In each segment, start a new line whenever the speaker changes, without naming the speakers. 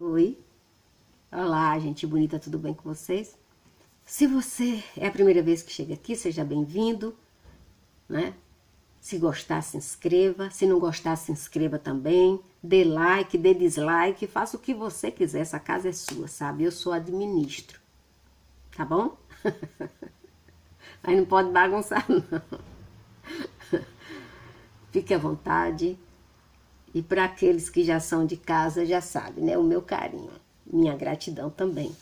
Oi, olá, gente bonita, tudo bem com vocês? Se você é a primeira vez que chega aqui, seja bem-vindo, né? Se gostar, se inscreva. Se não gostar, se inscreva também. Dê like, dê dislike, faça o que você quiser. Essa casa é sua, sabe? Eu sou administro, tá bom? Aí não pode bagunçar, não. Fique à vontade. E para aqueles que já são de casa, já sabem, né? O meu carinho, minha gratidão também.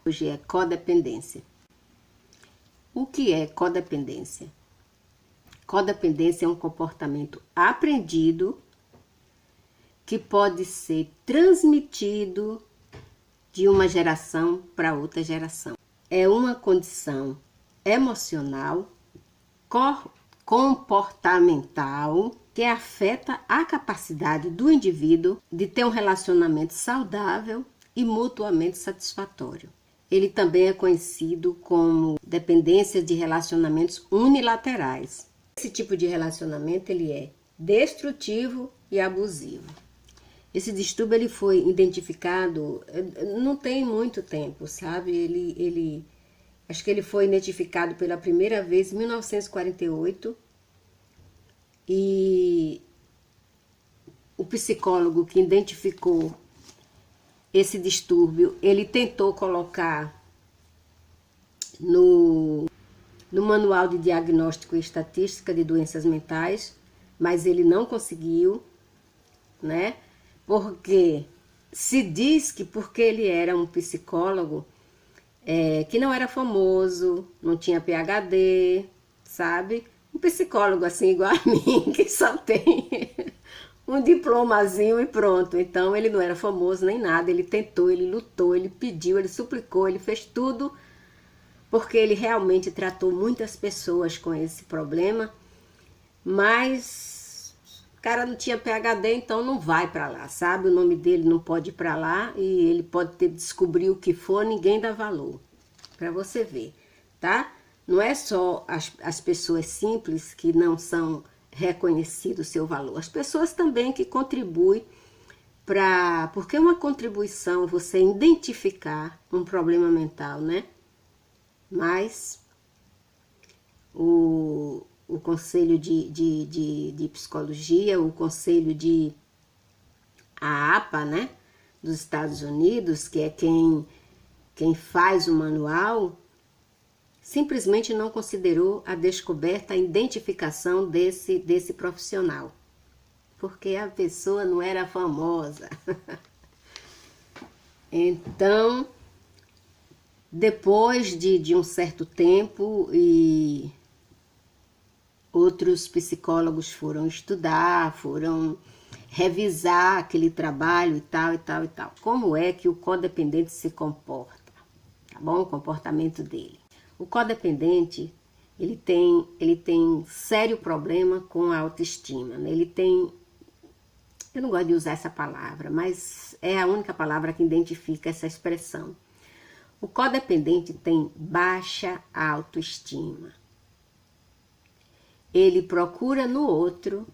Hoje é codependência. O que é codependência? Codependência é um comportamento aprendido que pode ser transmitido de uma geração para outra geração. É uma condição emocional, comportamental, que afeta a capacidade do indivíduo de ter um relacionamento saudável e mutuamente satisfatório. Ele também é conhecido como dependência de relacionamentos unilaterais. Esse tipo de relacionamento ele é destrutivo e abusivo. Esse distúrbio ele foi identificado não tem muito tempo, sabe? Acho que ele foi identificado pela primeira vez em 1948 e o psicólogo que identificou esse distúrbio, ele tentou colocar no Manual de Diagnóstico e Estatística de Doenças Mentais, mas ele não conseguiu, né? Porque se diz que porque ele era um psicólogo que não era famoso, não tinha PhD, sabe? Um psicólogo assim igual a mim, que só tem um diplomazinho e pronto. Então ele não era famoso nem nada, ele tentou, ele lutou, ele pediu, ele suplicou, ele fez tudo, porque ele realmente tratou muitas pessoas com esse problema, mas o cara não tinha PhD, então não vai para lá, sabe? O nome dele não pode ir para lá e ele pode ter descobrir o que for, ninguém dá valor, para você ver, tá? Não é só as pessoas simples que não são reconhecido o seu valor. As pessoas também que contribuem porque é uma contribuição você identificar um problema mental, né? Mas o Conselho de Psicologia, o Conselho a APA, né? Dos Estados Unidos, que é quem faz o manual, simplesmente não considerou a descoberta, a identificação desse profissional, porque a pessoa não era famosa. Então, depois de um certo tempo, e outros psicólogos foram estudar, foram revisar aquele trabalho e tal, e tal, e tal. Como é que o codependente se comporta, tá bom? O comportamento dele. O codependente, ele tem sério problema com a autoestima, né? Eu não gosto de usar essa palavra, mas é a única palavra que identifica essa expressão. O codependente tem baixa autoestima. Ele procura no outro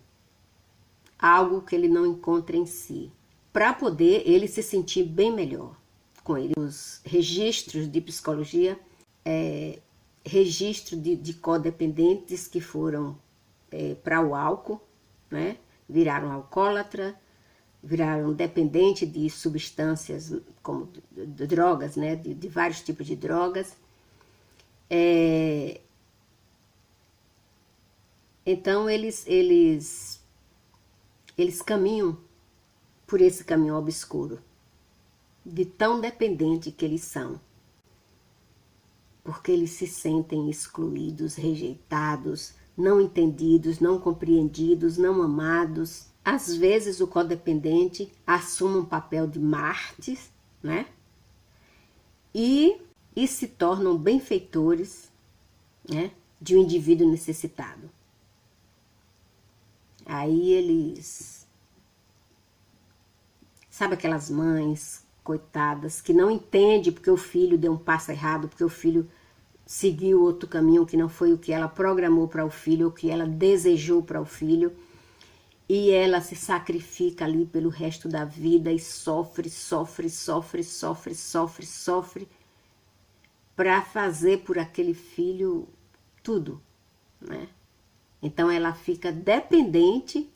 algo que ele não encontra em si, para poder ele se sentir bem melhor com ele. Os registros de psicologia registro de codependentes que foram para o álcool, né? Viraram alcoólatra, viraram dependente de substâncias como de drogas, né? De vários tipos de drogas. Então eles caminham por esse caminho obscuro, de tão dependente que eles são. Porque eles se sentem excluídos, rejeitados, não entendidos, não compreendidos, não amados. Às vezes o codependente assume um papel de mártir, né? E se tornam benfeitores, né? De um indivíduo necessitado. Aí eles... Sabe aquelas mães coitadas que não entendem porque o filho deu um passo errado, porque o filho seguiu outro caminho que não foi o que ela programou para o filho, o que ela desejou para o filho. e ela se sacrifica ali pelo resto da vida e sofre, sofre, sofre, sofre, sofre, sofre, para fazer por aquele filho tudo, né? Então ela fica dependente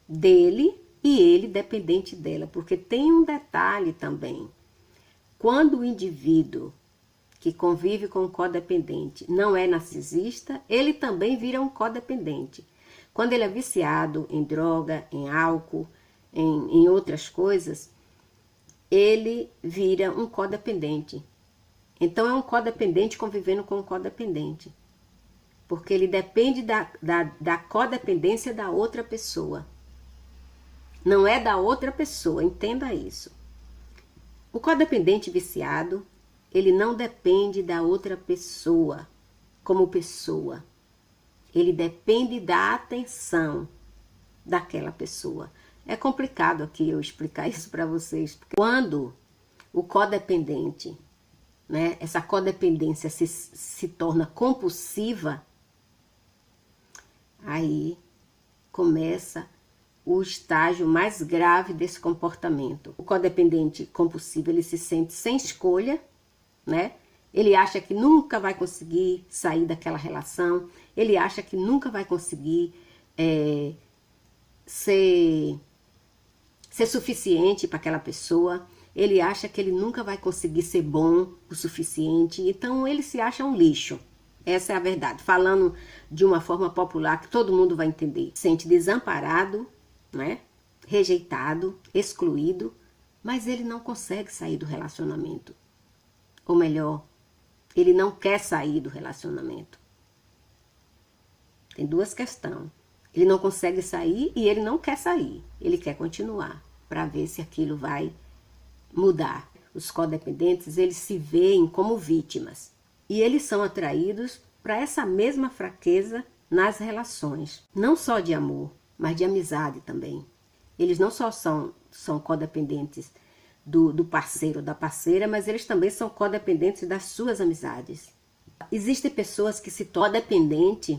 dele e ele dependente dela, porque tem um detalhe também. Quando o indivíduo que convive com o codependente não é narcisista, ele também vira um codependente. Quando ele é viciado em droga, em álcool, em outras coisas, ele vira um codependente. Então é um codependente convivendo com um codependente. Porque ele depende da codependência da outra pessoa. Não é da outra pessoa, entenda isso. O codependente viciado, ele não depende da outra pessoa como pessoa. Ele depende da atenção daquela pessoa. É complicado aqui eu explicar isso para vocês. Quando o codependente, né, essa codependência se torna compulsiva, aí começa o estágio mais grave desse comportamento. O codependente compulsivo, ele se sente sem escolha, né? Ele acha que nunca vai conseguir sair daquela relação, ele acha que nunca vai conseguir ser suficiente para aquela pessoa, ele acha que ele nunca vai conseguir ser bom o suficiente, então ele se acha um lixo. Essa é a verdade, falando de uma forma popular que todo mundo vai entender. Se sente desamparado, né? Rejeitado, excluído, mas ele não consegue sair do relacionamento. Ou melhor, ele não quer sair do relacionamento. Tem duas questões. Ele não consegue sair e ele não quer sair. Ele quer continuar para ver se aquilo vai mudar. Os codependentes, eles se veem como vítimas. E eles são atraídos para essa mesma fraqueza nas relações. Não só de amor, mas de amizade também. Eles não só são codependentes do parceiro ou da parceira, mas eles também são codependentes das suas amizades. Existem pessoas que se tornam dependentes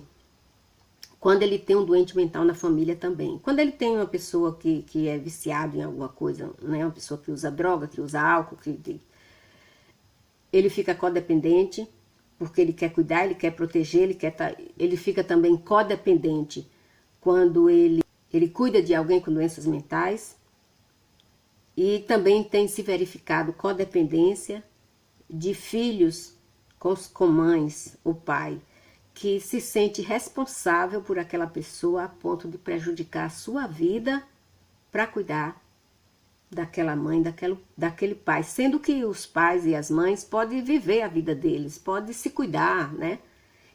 quando ele tem um doente mental na família também. Quando ele tem uma pessoa que é viciado em alguma coisa, né? Uma pessoa que usa droga, que usa álcool, ele fica codependente, porque ele quer cuidar, ele quer proteger, ele fica também codependente quando ele cuida de alguém com doenças mentais. E também tem se verificado codependência de filhos com mães ou pai, que se sente responsável por aquela pessoa a ponto de prejudicar a sua vida para cuidar daquela mãe, daquele pai. Sendo que os pais e as mães podem viver a vida deles, podem se cuidar, né?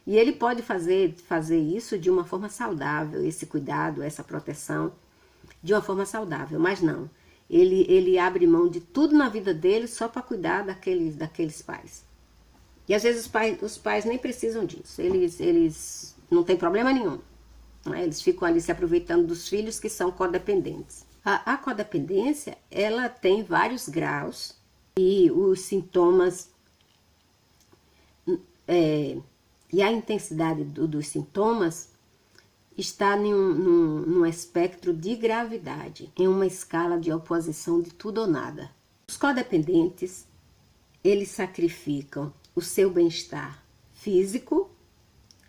E ele pode fazer isso de uma forma saudável, esse cuidado, essa proteção, de uma forma saudável, mas não. Ele abre mão de tudo na vida dele só para cuidar daqueles pais. E às vezes os pais nem precisam disso, eles não tem problema nenhum, né? Eles ficam ali se aproveitando dos filhos que são codependentes. A codependência, ela tem vários graus e os sintomas e a intensidade dos sintomas está num espectro de gravidade, em uma escala de oposição de tudo ou nada. Os codependentes, eles sacrificam o seu bem-estar físico,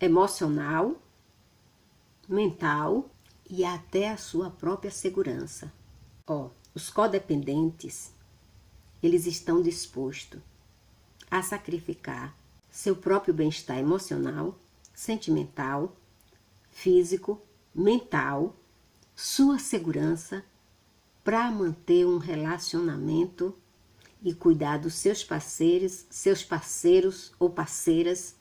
emocional, mental e até a sua própria segurança. Os codependentes, eles estão dispostos a sacrificar seu próprio bem-estar emocional, sentimental, físico, mental, sua segurança para manter um relacionamento e cuidar dos seus parceiros ou parceiras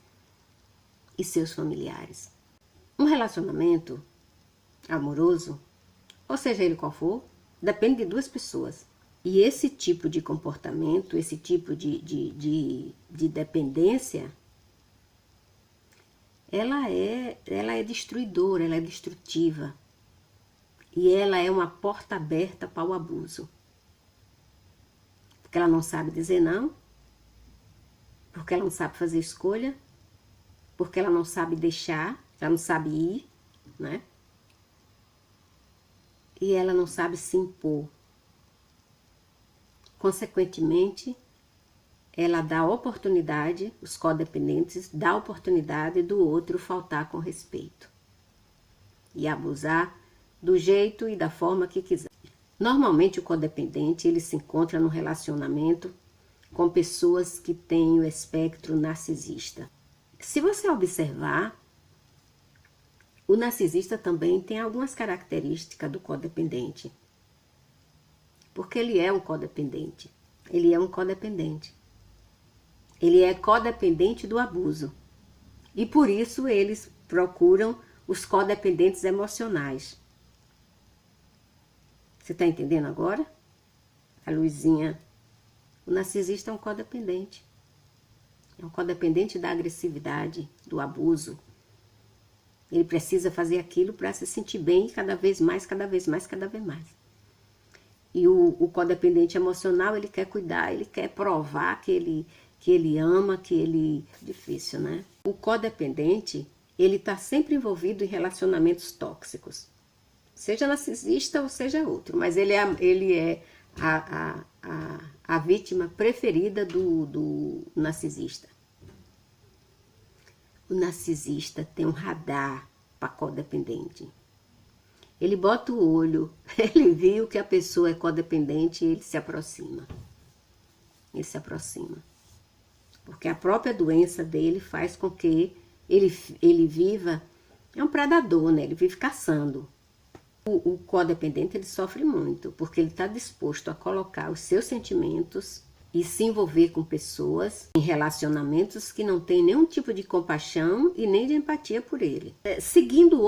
e seus familiares. Um relacionamento amoroso, ou seja ele qual for, depende de duas pessoas. E esse tipo de comportamento, esse tipo de dependência, ela é destruidora, ela é destrutiva. E ela é uma porta aberta para o abuso. Porque ela não sabe dizer não, porque ela não sabe fazer escolha, porque ela não sabe deixar, ela não sabe ir, né? e ela não sabe se impor. Consequentemente, ela dá oportunidade, os codependentes dá oportunidade do outro faltar com respeito e abusar do jeito e da forma que quiser. Normalmente o codependente ele se encontra no relacionamento com pessoas que têm o espectro narcisista. Se você observar, o narcisista também tem algumas características do codependente, porque ele é um codependente. Ele é um codependente. Ele é codependente do abuso. E por isso eles procuram os codependentes emocionais. Você está entendendo agora? A luzinha. O narcisista é um codependente. É um codependente da agressividade, do abuso. Ele precisa fazer aquilo para se sentir bem cada vez mais, cada vez mais, cada vez mais. E o codependente emocional, ele quer cuidar, ele quer provar que ele ama, que ele... Difícil, né? O codependente, ele está sempre envolvido em relacionamentos tóxicos. Seja narcisista ou seja outro, mas ele é a vítima preferida do narcisista. O narcisista tem um radar para codependente. Ele bota o olho, ele viu que a pessoa é codependente e ele se aproxima. Ele se aproxima. Porque a própria doença dele faz com que ele viva... É um predador, né? Ele vive caçando. O codependente ele sofre muito, porque ele está disposto a colocar os seus sentimentos e se envolver com pessoas em relacionamentos que não tem nenhum tipo de compaixão e nem de empatia por ele. Seguindo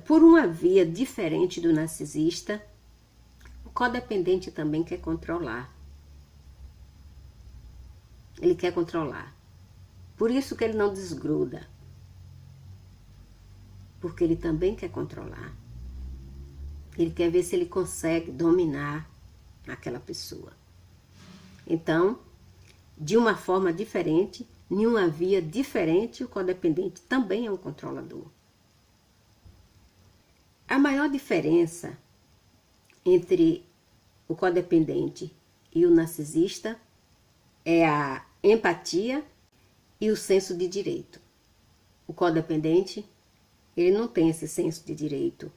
por uma via diferente do narcisista, o codependente também quer controlar. Ele quer controlar. Por isso que ele não desgruda. Porque ele também quer controlar. Ele quer ver se ele consegue dominar aquela pessoa. Então, de uma forma diferente, em uma via diferente, o codependente também é um controlador. A maior diferença entre o codependente e o narcisista é a empatia e o senso de direito. O codependente, ele não tem esse senso de direito.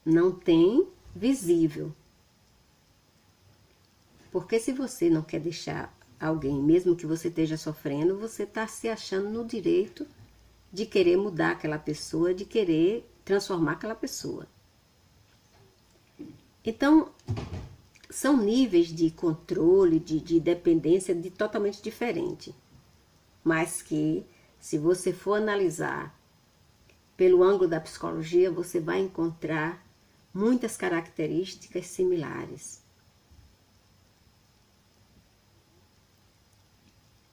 Não tem visível. Porque se você não quer deixar alguém, mesmo que você esteja sofrendo, você está se achando no direito de querer mudar aquela pessoa, de querer transformar aquela pessoa. Então, são níveis de controle, de dependência totalmente diferentes. Mas que, se você for analisar pelo ângulo da psicologia, você vai encontrar muitas características similares.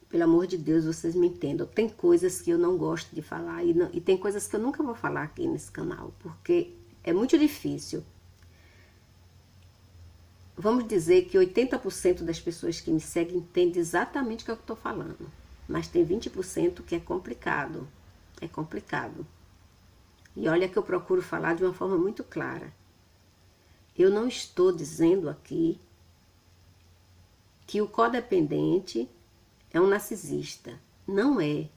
Pelo amor de Deus, vocês me entendam. Tem coisas que eu não gosto de falar e tem coisas que eu nunca vou falar aqui nesse canal, porque é muito difícil. Vamos dizer que 80% das pessoas que me seguem entendem exatamente o que eu estou falando. Mas tem 20% que é complicado. É complicado. E olha que eu procuro falar de uma forma muito clara. Eu não estou dizendo aqui que o codependente é um narcisista. Não é.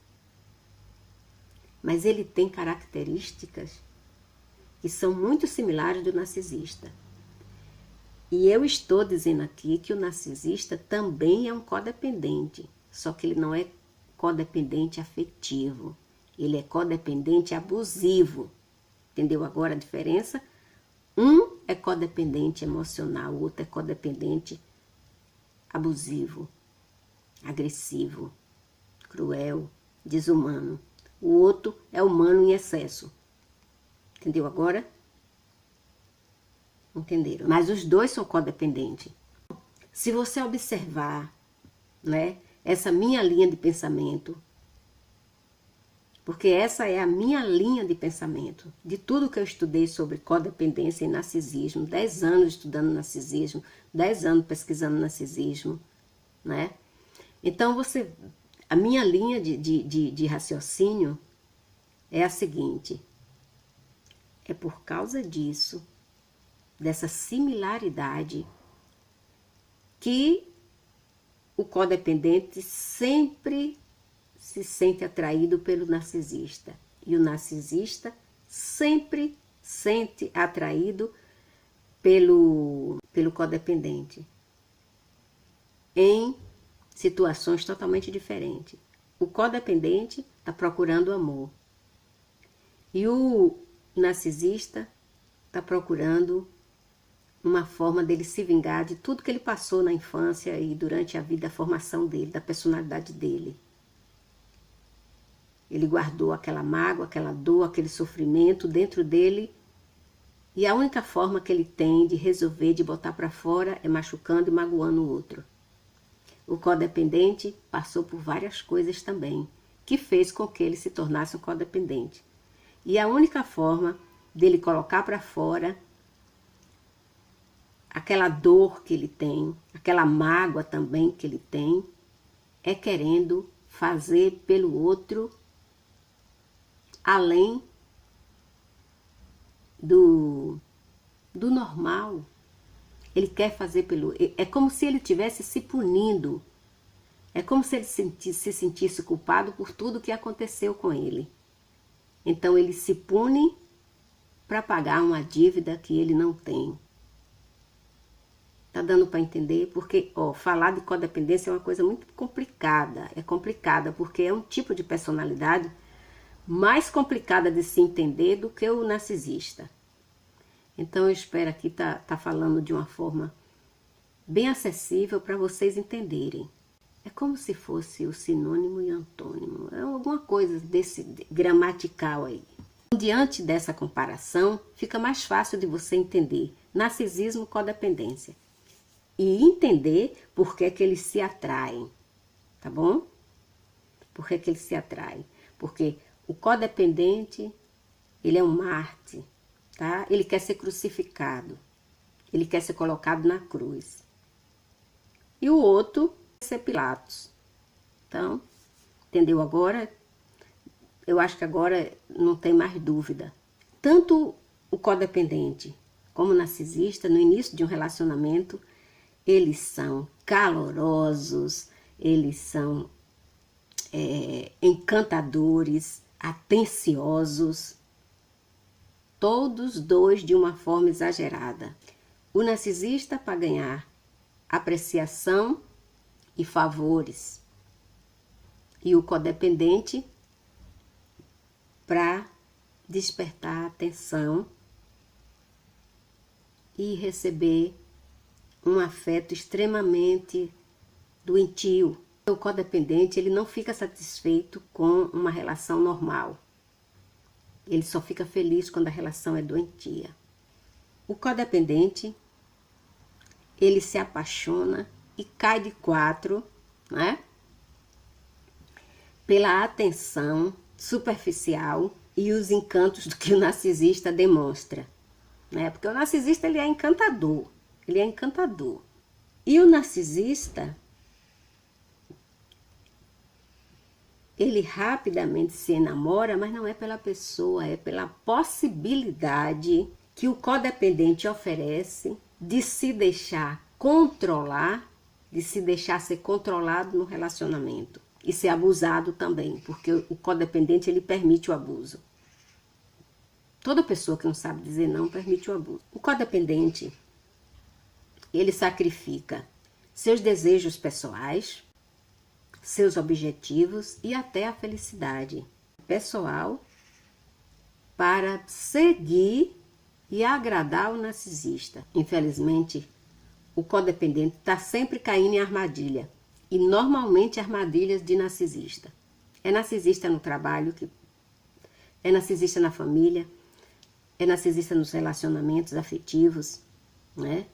Mas ele tem características que são muito similares do narcisista. E eu estou dizendo aqui que o narcisista também é um codependente, só que ele não é codependente afetivo, ele é codependente abusivo. Entendeu agora a diferença? Um é codependente emocional, o outro é codependente abusivo, agressivo, cruel, desumano. O outro é humano em excesso. Entendeu agora? Entenderam? Mas os dois são codependentes. Se você observar, né, essa minha linha de pensamento, porque essa é a minha linha de pensamento, de tudo que eu estudei sobre codependência e narcisismo, 10 anos estudando narcisismo, 10 anos pesquisando narcisismo, né? Então, a minha linha de raciocínio é a seguinte: É por causa disso, dessa similaridade, que o codependente sempre se sente atraído pelo narcisista. E o narcisista sempre sente atraído pelo codependente, em situações totalmente diferentes. O codependente está procurando amor. E o narcisista está procurando uma forma dele se vingar de tudo que ele passou na infância e durante a vida, a formação dele, da personalidade dele. Ele guardou aquela mágoa, aquela dor, aquele sofrimento dentro dele, e a única forma que ele tem de resolver, de botar para fora, é machucando e magoando o outro. O codependente passou por várias coisas também, que fez com que ele se tornasse um codependente. E a única forma dele colocar para fora aquela dor que ele tem, aquela mágoa também que ele tem, é querendo fazer pelo outro além do normal. Ele quer fazer pelo... É como se ele estivesse se punindo. É como se ele se sentisse culpado por tudo que aconteceu com ele. Então ele se pune para pagar uma dívida que ele não tem. Tá dando para entender? Porque, falar de codependência é uma coisa muito complicada. É complicada porque é um tipo de personalidade mais complicada de se entender do que o narcisista. Então eu espero aqui tá falando de uma forma bem acessível para vocês entenderem. É como se fosse o sinônimo e o antônimo. É alguma coisa desse gramatical aí. Diante dessa comparação, fica mais fácil de você entender narcisismo e codependência. E entender por que eles se atraem, tá bom? Por que eles se atraem? Porque o codependente, ele é um Marte, tá? Ele quer ser crucificado, ele quer ser colocado na cruz. E o outro quer ser Pilatos. Então, entendeu agora? Eu acho que agora não tem mais dúvida. Tanto o codependente como o narcisista, no início de um relacionamento, eles são calorosos, eles são encantadores, atenciosos, todos dois de uma forma exagerada. O narcisista para ganhar apreciação e favores, e o codependente para despertar atenção e receber um afeto extremamente doentio. O codependente, ele não fica satisfeito com uma relação normal. Ele só fica feliz quando a relação é doentia. O codependente, ele se apaixona e cai de quatro, né? Pela atenção superficial e os encantos do que o narcisista demonstra, né? Porque o narcisista, ele é encantador, ele é encantador. E o narcisista, ele rapidamente se enamora, mas não é pela pessoa, é pela possibilidade que o codependente oferece de se deixar controlar, de se deixar ser controlado no relacionamento. E ser abusado também, porque o codependente, ele permite o abuso. Toda pessoa que não sabe dizer não permite o abuso. O codependente, ele sacrifica seus desejos pessoais, seus objetivos e até a felicidade pessoal para seguir e agradar o narcisista. Infelizmente, o codependente está sempre caindo em armadilha, e normalmente armadilhas de narcisista. É narcisista no trabalho, é narcisista na família, é narcisista nos relacionamentos afetivos, né?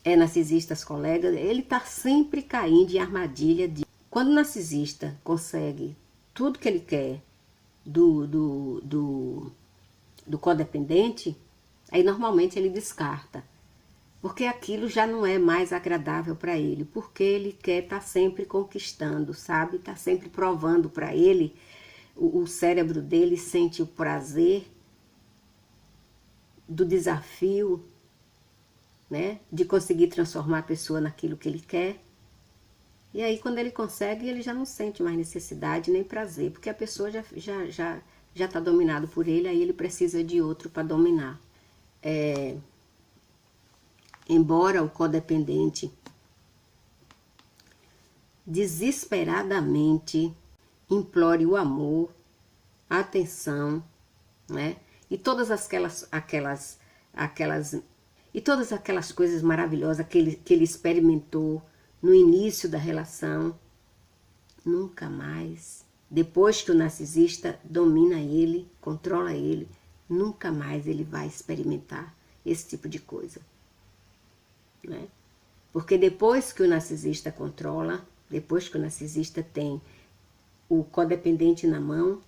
É narcisista as colegas, ele está sempre caindo em armadilha de... Quando o narcisista consegue tudo que ele quer do codependente, aí normalmente ele descarta. Porque aquilo já não é mais agradável para ele, porque ele quer estar sempre conquistando, sabe? Está sempre provando para ele o cérebro dele sente o prazer do desafio, né, de conseguir transformar a pessoa naquilo que ele quer. E aí, quando ele consegue, ele já não sente mais necessidade nem prazer, porque a pessoa já está dominado por ele, aí ele precisa de outro para dominar. Embora o codependente desesperadamente implore o amor, a atenção, né? E todas aquelas coisas maravilhosas que ele experimentou no início da relação, nunca mais, depois que o narcisista domina ele, controla ele, nunca mais ele vai experimentar esse tipo de coisa, né? Porque depois que o narcisista controla, depois que o narcisista tem o codependente na mão,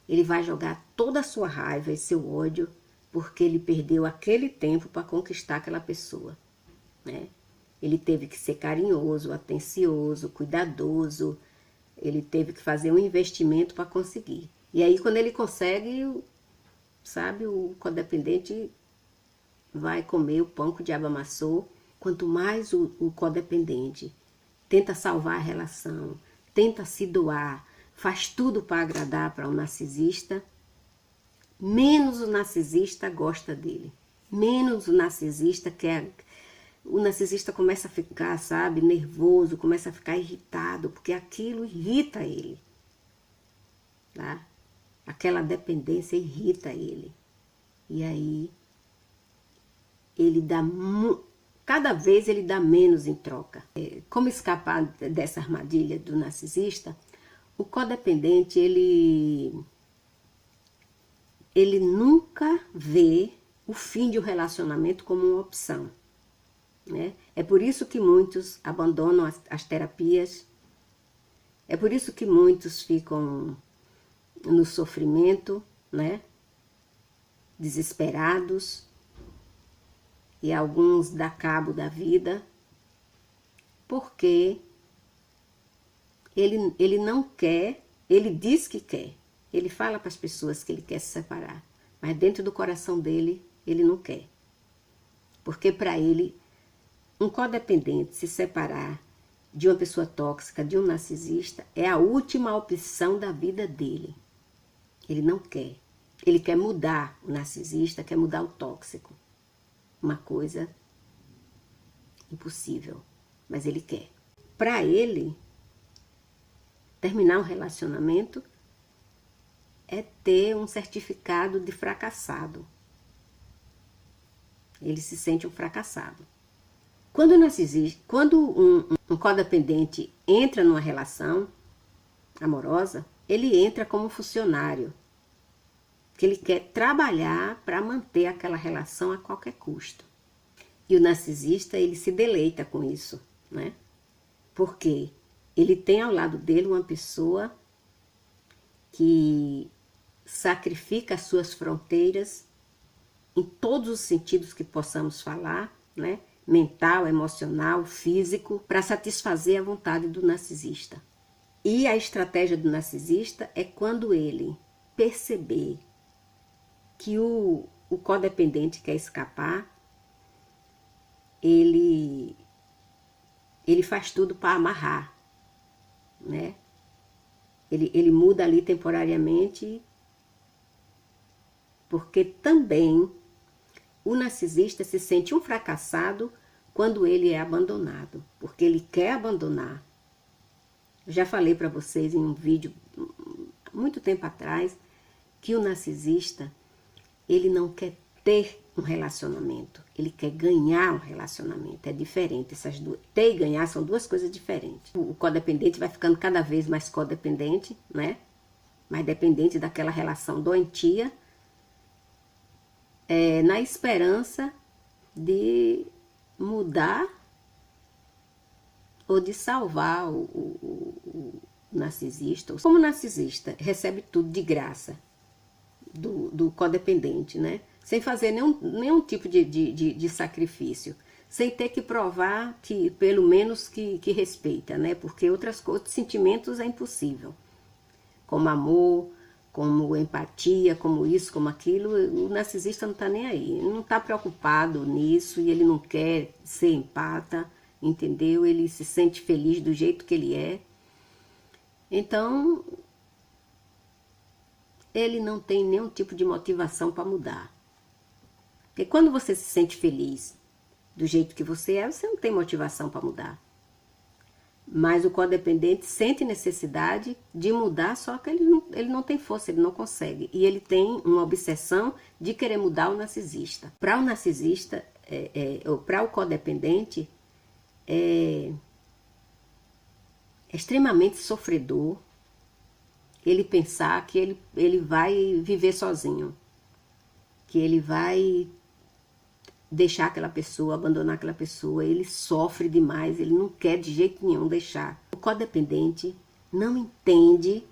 ele vai jogar toda a sua raiva e seu ódio, porque ele perdeu aquele tempo para conquistar aquela pessoa, né? Ele teve que ser carinhoso, atencioso, cuidadoso, ele teve que fazer um investimento para conseguir. E aí, quando ele consegue, sabe, o codependente vai comer o pão que o diabo amassou. Quanto mais o codependente tenta salvar a relação, tenta se doar, faz tudo para agradar para o narcisista, menos o narcisista gosta dele. Menos o narcisista quer. O narcisista começa a ficar, sabe, nervoso, começa a ficar irritado, porque aquilo irrita ele, tá? Aquela dependência irrita ele. E aí, ele dá, cada vez ele dá menos em troca. Como escapar dessa armadilha do narcisista? O codependente, ele nunca vê o fim de um relacionamento como uma opção, né? É por isso que muitos abandonam as terapias, é por isso que muitos ficam no sofrimento, né? Desesperados, e alguns dão cabo da vida, porque ele não quer, ele diz que quer, ele fala para as pessoas que ele quer se separar, mas dentro do coração dele, ele não quer. Porque para ele, um codependente se separar de uma pessoa tóxica, de um narcisista, é a última opção da vida dele. Ele não quer. Ele quer mudar o narcisista, quer mudar o tóxico. Uma coisa impossível, mas ele quer. Para ele, terminar um relacionamento é ter um certificado de fracassado. Ele se sente um fracassado. Quando um codependente entra numa relação amorosa, ele entra como funcionário, que ele quer trabalhar para manter aquela relação a qualquer custo. E o narcisista, ele se deleita com isso, né? Porque ele tem ao lado dele uma pessoa que sacrifica as suas fronteiras em todos os sentidos que possamos falar, né? Mental, emocional, físico, para satisfazer a vontade do narcisista. E a estratégia do narcisista é quando ele perceber que o codependente quer escapar, ele faz tudo para amarrar, né? Ele muda ali temporariamente, porque também o narcisista se sente um fracassado quando ele é abandonado, porque ele quer abandonar. Eu já falei para vocês em um vídeo muito tempo atrás que o narcisista, ele não quer ter um relacionamento, ele quer ganhar um relacionamento. É diferente, essas duas. Ter e ganhar são duas coisas diferentes. O codependente vai ficando cada vez mais codependente, né? Mais dependente daquela relação doentia, na esperança de mudar ou de salvar o narcisista. Como o narcisista recebe tudo de graça do codependente, né? Sem fazer nenhum tipo de sacrifício, sem ter que provar que, pelo menos, que respeita, né? Porque outros sentimentos é impossível. como amor, como empatia, como isso, como aquilo. O narcisista não está nem aí, ele não está preocupado nisso e ele não quer ser empata, entendeu? Ele se sente feliz do jeito que ele é. Então, ele não tem nenhum tipo de motivação para mudar. Porque quando você se sente feliz do jeito que você não tem motivação para mudar. Mas o codependente sente necessidade de mudar, só que ele não tem força, ele não consegue. E ele tem uma obsessão de querer mudar o narcisista. Para o narcisista, ou para o codependente, é extremamente sofredor ele pensar que ele vai viver sozinho. Que ele vai deixar aquela pessoa, abandonar aquela pessoa, ele sofre demais, ele não quer de jeito nenhum deixar. O codependente não entende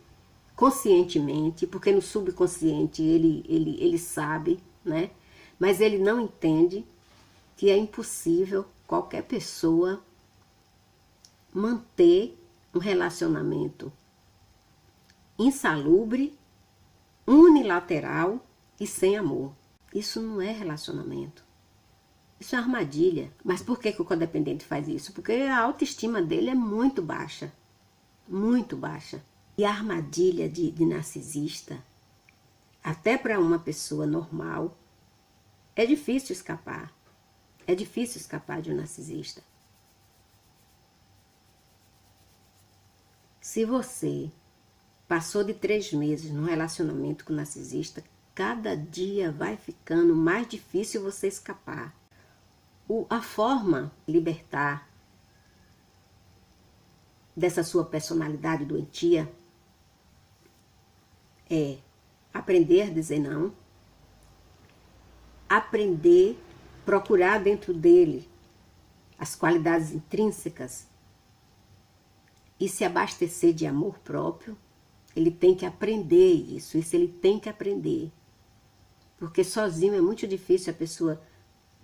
conscientemente, porque no subconsciente ele sabe, né? Mas ele não entende que é impossível qualquer pessoa manter um relacionamento insalubre, unilateral e sem amor. Isso não é relacionamento. Isso é armadilha. Mas por que o codependente faz isso? Porque a autoestima dele é muito baixa. Muito baixa. E a armadilha de narcisista, até para uma pessoa normal, é difícil escapar. É difícil escapar de um narcisista. Se você passou de 3 meses num relacionamento com o narcisista, cada dia vai ficando mais difícil você escapar. A forma de libertar dessa sua personalidade doentia é aprender a dizer não, aprender, procurar dentro dele as qualidades intrínsecas e se abastecer de amor próprio. Ele tem que aprender isso ele tem que aprender. Porque sozinho é muito difícil a pessoa,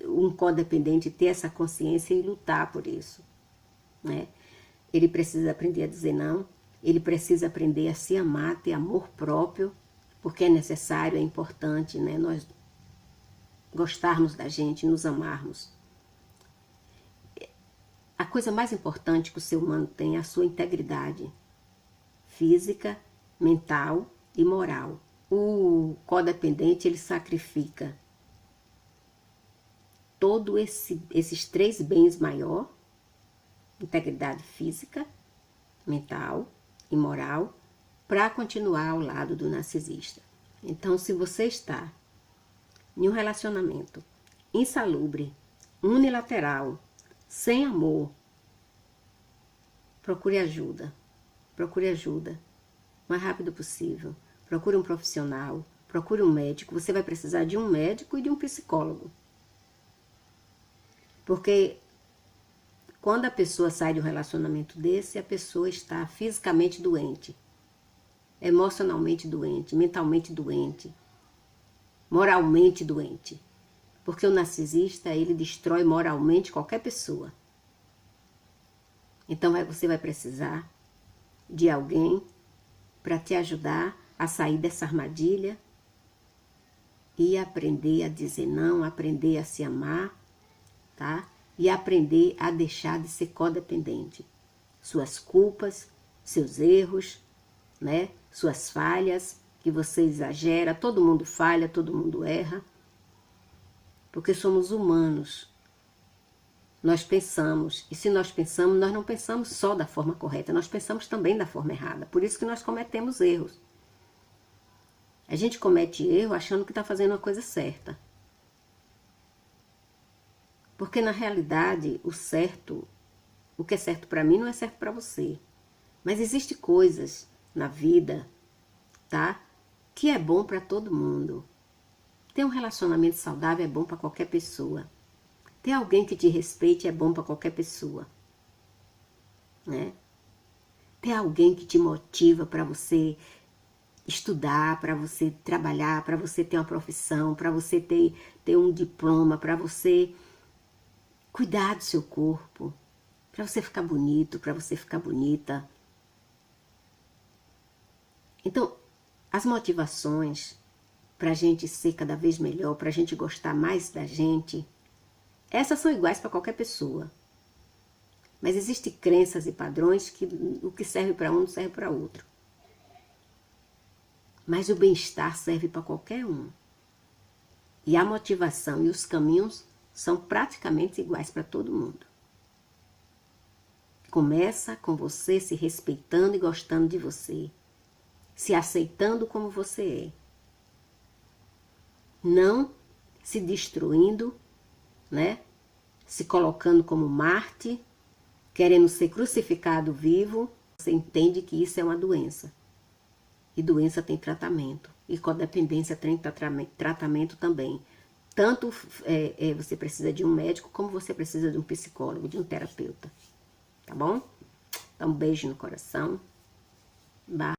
um codependente, ter essa consciência e lutar por isso, né? Ele precisa aprender a dizer não, ele precisa aprender a se amar, ter amor próprio, porque é necessário, é importante, né? Nós gostarmos da gente, nos amarmos. A coisa mais importante que o ser humano tem é a sua integridade física, mental e moral. O codependente, ele sacrifica todos esses 3 bens maior, integridade física, mental e moral, para continuar ao lado do narcisista. Então, se você está em um relacionamento insalubre, unilateral, sem amor, procure ajuda. Procure ajuda o mais rápido possível. Procure um profissional, procure um médico. Você vai precisar de um médico e de um psicólogo. Porque quando a pessoa sai de um relacionamento desse, a pessoa está fisicamente doente, emocionalmente doente, mentalmente doente, moralmente doente. Porque o narcisista, ele destrói moralmente qualquer pessoa. Então você vai precisar de alguém para te ajudar a sair dessa armadilha e aprender a dizer não, aprender a se amar, tá? E aprender a deixar de ser codependente. Suas culpas, seus erros, né? Suas falhas, que você exagera, todo mundo falha, todo mundo erra. Porque somos humanos. Nós pensamos, e se nós pensamos, nós não pensamos só da forma correta, nós pensamos também da forma errada. Por isso que nós cometemos erros. A gente comete erro achando que está fazendo a coisa certa. Porque na realidade, o que é certo para mim não é certo para você. Mas existem coisas na vida, tá? Que é bom para todo mundo. Ter um relacionamento saudável é bom para qualquer pessoa. Ter alguém que te respeite é bom para qualquer pessoa, né? Ter alguém que te motiva para você estudar, para você trabalhar, para você ter uma profissão, para você ter um diploma, para você cuidar do seu corpo, para você ficar bonito, para você ficar bonita. Então, as motivações para a gente ser cada vez melhor, para a gente gostar mais da gente, essas são iguais para qualquer pessoa. Mas existem crenças e padrões que o que serve para um não serve para outro. Mas o bem-estar serve para qualquer um. E a motivação e os caminhos são praticamente iguais para todo mundo. Começa com você se respeitando e gostando de você. Se aceitando como você é. Não se destruindo, né? Se colocando como Marte, querendo ser crucificado vivo. Você entende que isso é uma doença. E doença tem tratamento. E codependência tem tratamento também. Tanto você precisa de um médico, como você precisa de um psicólogo, de um terapeuta. Tá bom? Então, um beijo no coração. Bye.